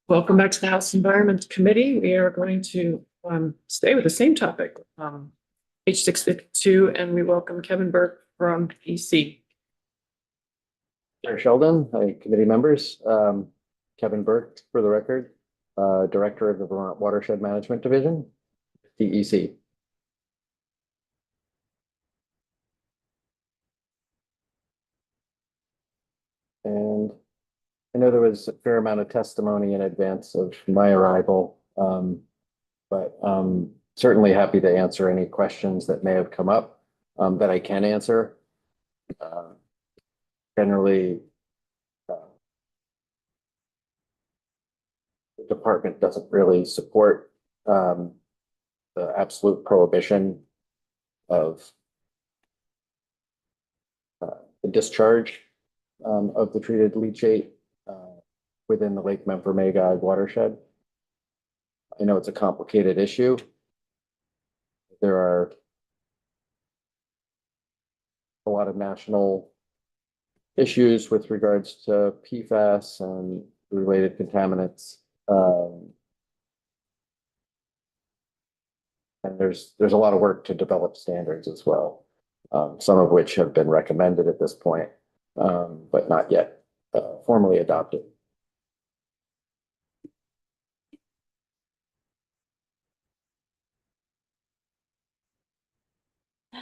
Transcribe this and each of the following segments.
Welcome back to the House Environment Committee. We are going to stay with the same topic, page 652, and we welcome Kevin Burke from EC. Chair Sheldon, hi, committee members. Kevin Burke, for the record, Director of the Vermont Watershed Management Division, DEC. And I know there was a fair amount of testimony in advance of my arrival, but certainly happy to answer any questions that may have come up that I can answer. Generally, the department doesn't really support the absolute prohibition of the discharge of the treated leachate within the Lake Memphremagog watershed. I know it's a complicated issue. There are a lot of national issues with regards to PFAS and related contaminants. And there's a lot of work to develop standards as well, some of which have been recommended at this point, but not yet formally adopted.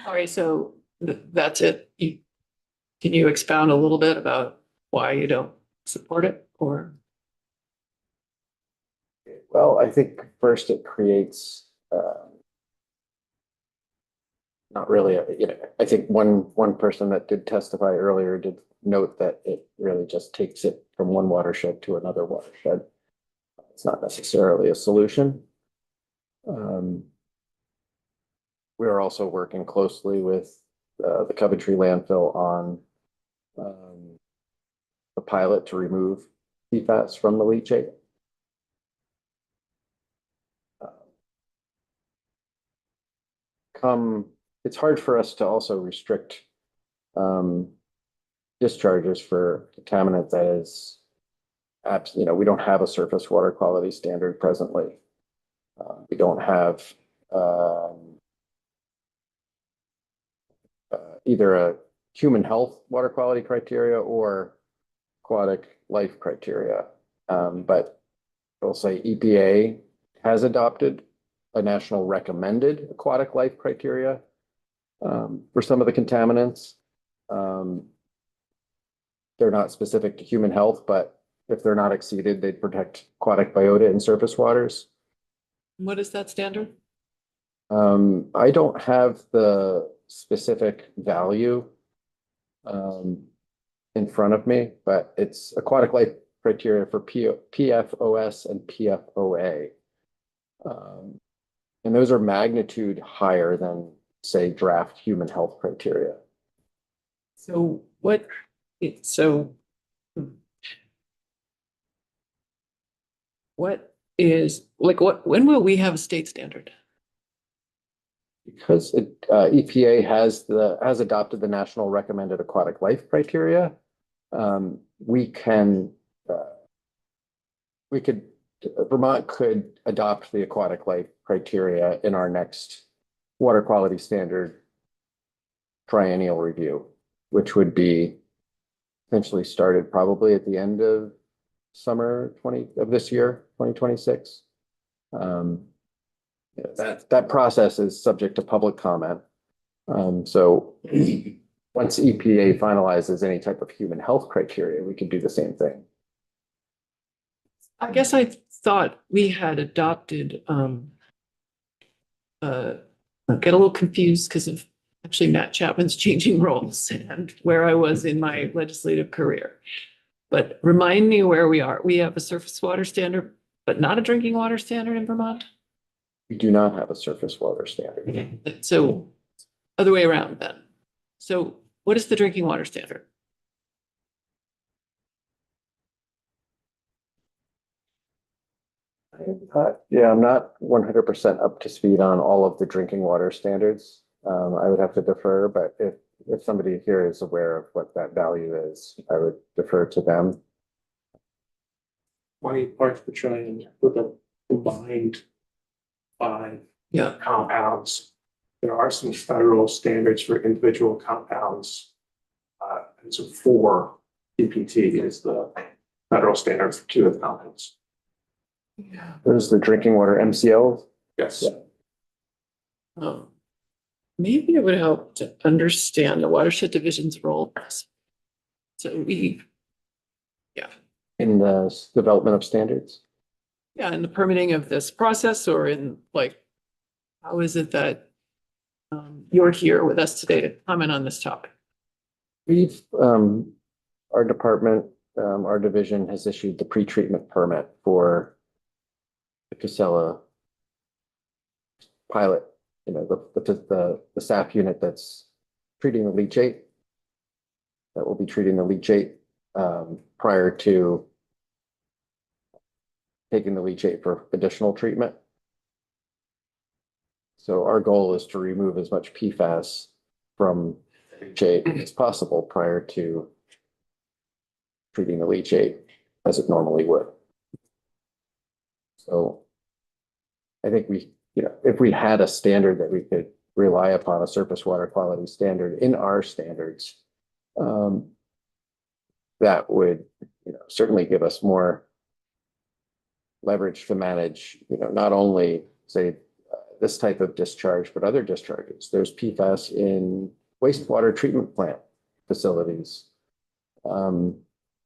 All right, so that's it. Can you expound a little bit about why you don't support it, or? Well, I think first it creates not really, I think one person that did testify earlier did note that it really just takes it from one watershed to another watershed. It's not necessarily a solution. We're also working closely with the Coventry landfill on the pilot to remove PFAS from the leachate. It's hard for us to also restrict discharges for contaminant that is, we don't have a surface water quality standard presently. We don't have either a human health water quality criteria or aquatic life criteria. But I'll say EPA has adopted a national recommended aquatic life criteria for some of the contaminants. They're not specific to human health, but if they're not exceeded, they'd protect aquatic biota in surface waters. What is that standard? I don't have the specific value in front of me, but it's aquatic life criteria for PFOS and PFOA. And those are magnitude higher than, say, draft human health criteria. So when will we have a state standard? Because EPA has adopted the national recommended aquatic life criteria, Vermont could adopt the aquatic life criteria in our next water quality standard triennial review, which would be essentially started probably at the end of summer of this year, 2026. That process is subject to public comment. So once EPA finalizes any type of human health criteria, we could do the same thing. I guess I thought we had adopted, I get a little confused because of actually Matt Chapman's changing roles and where I was in my legislative career. But remind me where we are. We have a surface water standard, but not a drinking water standard in Vermont? We do not have a surface water standard. Okay. So other way around then. So what is the drinking water standard? Yeah, I'm not 100% up to speed on all of the drinking water standards. I would have to defer, but if somebody here is aware of what that value is, I would defer to them. 20 parts per trillion with a combined 5 Yeah, compounds. There are some federal standards for individual compounds. And so 4 DPT is the federal standard for 2 of the compounds. yeah. There's the drinking water MCL. Yes. Yeah. Maybe it would help to understand the watershed division's role. So we, In the development of standards. yeah, in the permitting of this process or in like, how is it that you're here with us today to comment on this topic? We've, our department, our division has issued the pretreatment permit for the Casella pilot, you know, the SAP unit that's treating the leachate. That will be treating the leachate, prior to taking the leachate for additional treatment. So our goal is to remove as much PFAS from leachate as possible prior to treating the leachate as it normally would. So I think we, you know, if we had a standard that we could rely upon, a surface water quality standard in our standards, that would, you know, certainly give us more leverage to manage, you know, not only say this type of discharge, but other discharges. There's PFAS in wastewater treatment plant facilities,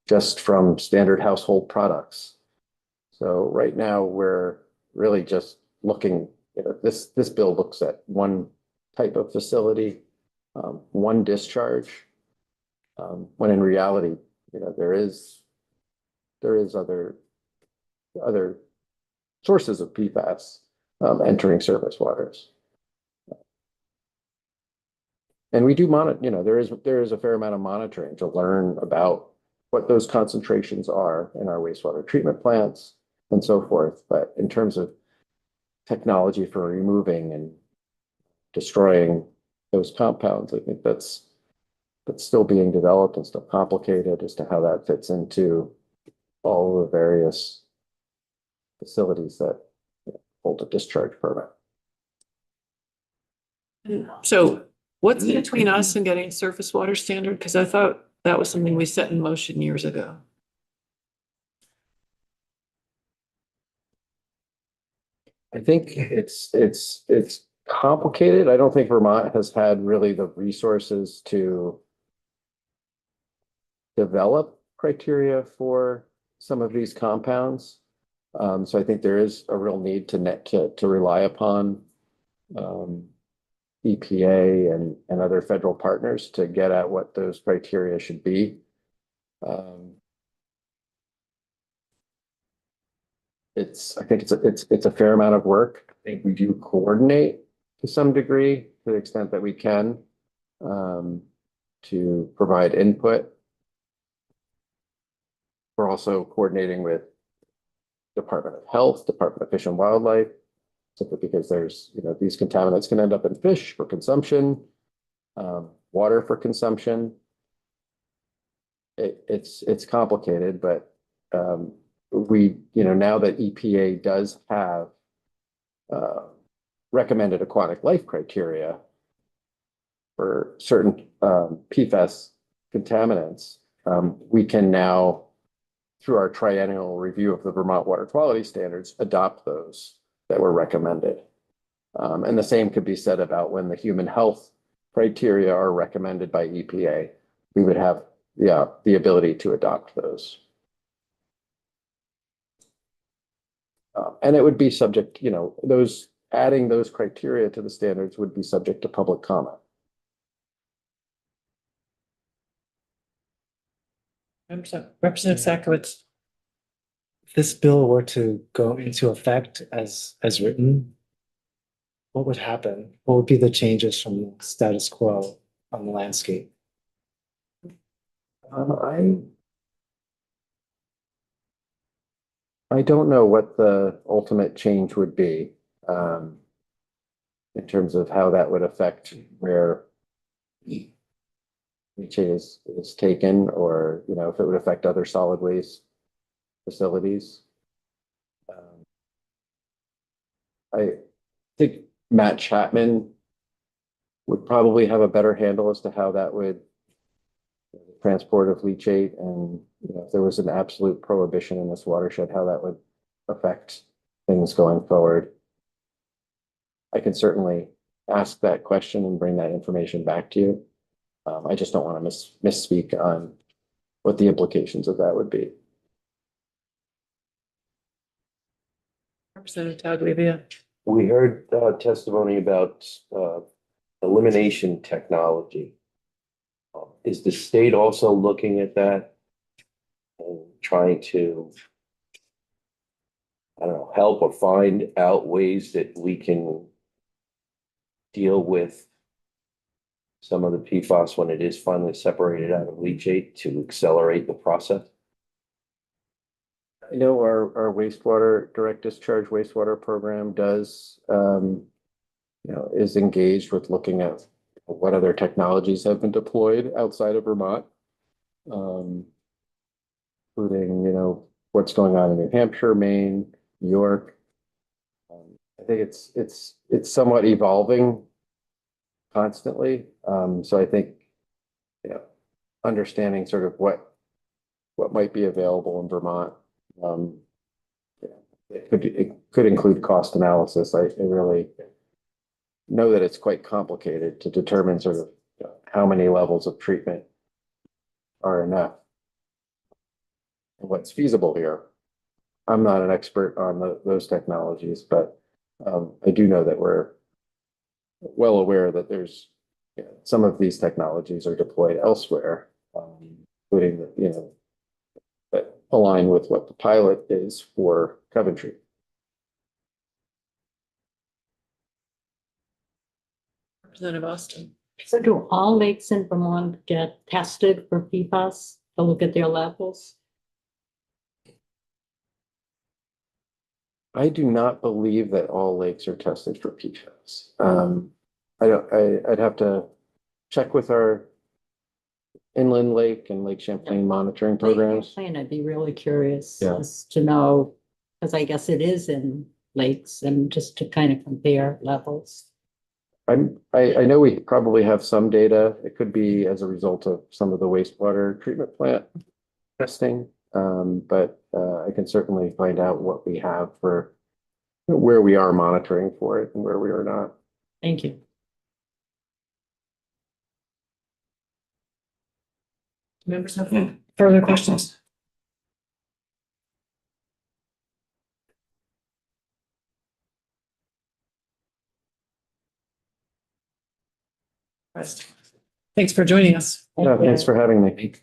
just from standard household products. So right now we're really just looking, you know, this bill looks at one type of facility, one discharge, when in reality, you know, there is other sources of PFAS entering surface waters. And we do monitor, you know, there is a fair amount of monitoring to learn about what those concentrations are in our wastewater treatment plants and so forth. But in terms of technology for removing and destroying those compounds, I think that's still being developed and still complicated as to how that fits into all the various facilities that hold a discharge permit. So what's between us and getting a surface water standard? Because I thought that was something we set in motion years ago. I think it's complicated. I don't think Vermont has had really the resources to develop criteria for some of these compounds. So I think there is a real need to rely upon EPA and other federal partners to get at what those criteria should be. I think it's a fair amount of work. I think we do coordinate to some degree, to the extent that we can, to provide input. We're also coordinating with Department of Health, Department of Fish and Wildlife, simply because there's, you know, these contaminants can end up in fish for consumption, water for consumption. It's complicated, but we, you know, now that EPA does have recommended aquatic life criteria for certain PFAS contaminants, we can now, through our triennial review of the Vermont water quality standards, adopt those that were recommended. And the same could be said about when the human health criteria are recommended by EPA. We would have the ability to adopt those. And it would be subject, you know, adding those criteria to the standards would be subject to public comment. Representative Sakowicz. If this bill were to go into effect as written, what would happen? What would be the changes from the status quo on the landscape? I don't know what the ultimate change would be, in terms of how that would affect where leachate is taken, or, you know, if it would affect other solid waste facilities. I think Matt Chapman would probably have a better handle as to how that would transport of leachate and, you know, if there was an absolute prohibition in this watershed, how that would affect things going forward. I can certainly ask that question and bring that information back to you. I just don't want to misspeak on what the implications of that would be. Representative Tagliavia. We heard testimony about elimination technology. Is the state also looking at that and trying to, I don't know, help or find out ways that we can deal with some of the PFAS when it is finally separated out of leachate to accelerate the process? I know our wastewater, direct discharge wastewater program does, you know, is engaged with looking at what other technologies have been deployed outside of Vermont. Including, you know, what's going on in New Hampshire, Maine, New York. I think it's somewhat evolving constantly. So I think, you know, understanding sort of what might be available in Vermont. It could include cost analysis. I really know that it's quite complicated to determine sort of, you know, how many levels of treatment are enough and what's feasible here. I'm not an expert on those technologies, but I do know that we're well aware that there's, you know, some of these technologies are deployed elsewhere, including the, you know, that align with what the pilot is for Coventry. Representative Austin. So do all lakes in Vermont get tested for PFAS to look at their levels? I do not believe that all lakes are tested for PFAS. I'd have to check with our inland lake and Lake Champlain monitoring programs. I'd be really curious Yeah. as to know, because I guess it is in lakes and just to kind of compare levels. I know we probably have some data. It could be as a result of some of the wastewater treatment plant testing. But I can certainly find out what we have for where we are monitoring for it and where we are not. Thank you. Members have further questions? Thanks for joining us. Yeah, thanks for having me.